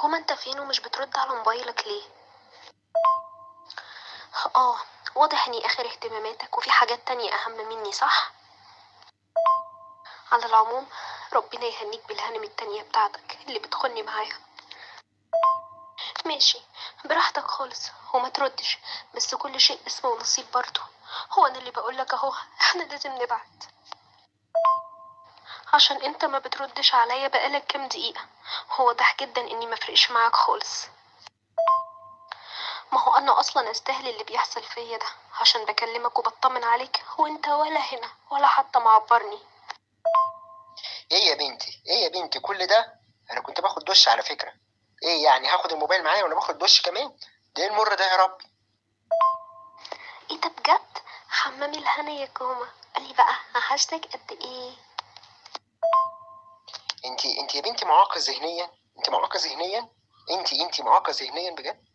كوما انت فين ومش بترد على موبايلك ليه؟ اه، واضح اني اخر اهتماماتك وفي حاجات تانية اهم مني، صح؟ على العموم، ربنا يهنيك بالهنم التانية بتاعتك اللي بتخني معاها. ماشي، براحتك خالص وما تردش، بس كل شيء اسمه ونصيب برضه. هو انا اللي بقولك اهو، احنا لازم نبعد عشان انت ما بتردش عليا بقالك كام دقيقة. هو واضح جدا اني مفرقش معاك خالص. ما هو انا اصلا استاهل اللي بيحصل فيا ده، عشان بكلمك وبطمن عليك وانت ولا هنا ولا حتى معبرني. ايه يا بنتي، ايه يا بنتي كل ده؟ انا كنت باخد دش على فكرة. ايه يعني هاخد الموبايل معايا وانا باخد دش كمان؟ ده ايه المر ده يا رب؟ ايه ده بجد؟ حمامي الهنا يا كوما. قالي بقى هاشتاج قد ايه؟ انت يا بنتي معاقة ذهنيا. انت معاقة ذهنيا. انت معاقة ذهنيا بجد.